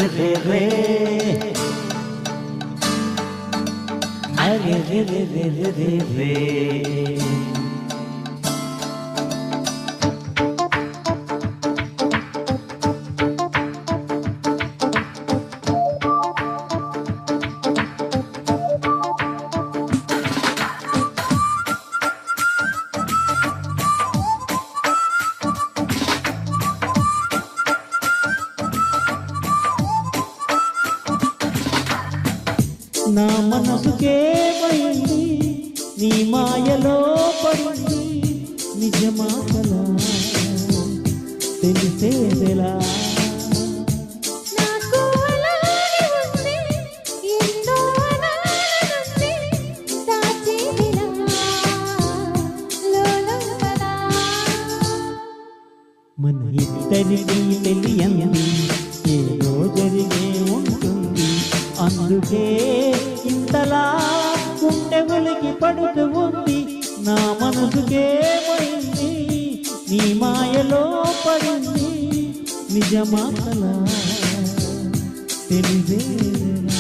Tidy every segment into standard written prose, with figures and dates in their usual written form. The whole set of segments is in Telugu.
రే రే అరే రే రే రే రే రే నా మనసుకేమైంది నీ మాయలో పడింది నిజమాటలా తెలిసేదెలా మన ఇద్దరికి తెలియంది ఏదో జరిగే ఉంటుంది అందుకే ఇంతలా గుండె ఉలికి పడుతూ ఉంది నా మనసుకేమైంది నీ మాయలో పడింది నిజమాటలా తెలిసేదెలా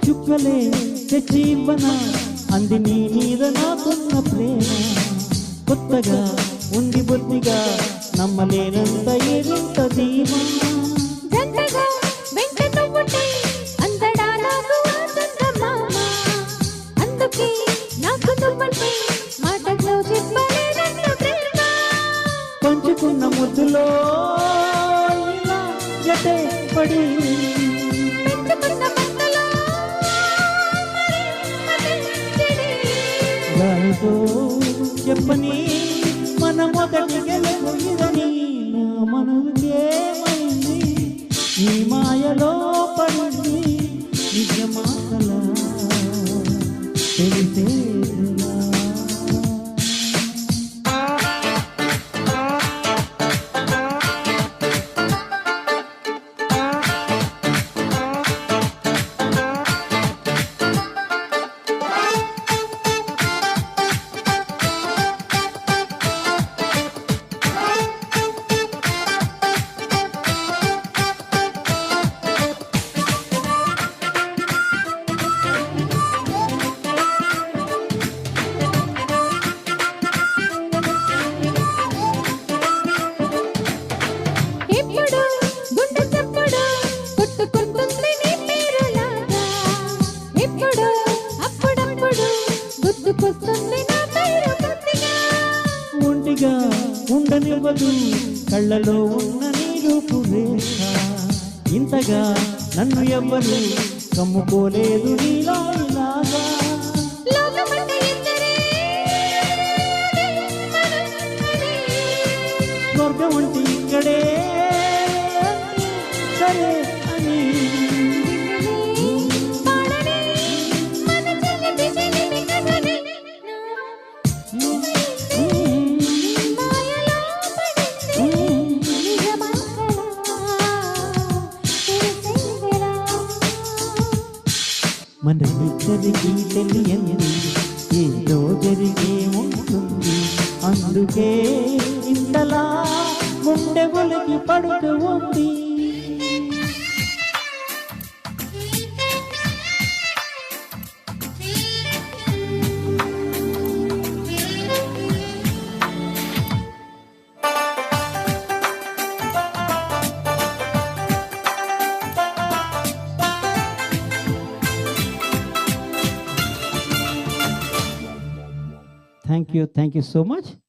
చుక్కలే తెచ్చివన అంది నీ మీద నాకున్న ప్రేమ కొత్తగా ఉంది బొత్తిగా నమ్మలేనంత ఏరింత ధీమా పంచుకున్న ముద్దులో ఇలా జటే పడి దానితో చెప్పని మన మొదటి గెలుపు ఇదని నా మనసుకేమైంది నీ మాయలో పడింది నిజమాటలా తెలిసేదెలా ఒంటిగా ఉండనివ్వదు కళ్ళలో ఉన్న నీ రూపురేఖ ఇంతగా నన్ను ఎవ్వరు కమ్ముకోలేదు నీలా ఇలాగా స్వర్గం అంటే ఇక్కడే సరే అని మన ఇద్దరికి తెలియంది ఏదో జరిగే ఉంటుంది అందుకే ఇంతలా గుండె ఉలికి పడుతూ ఉంది Thank you so much.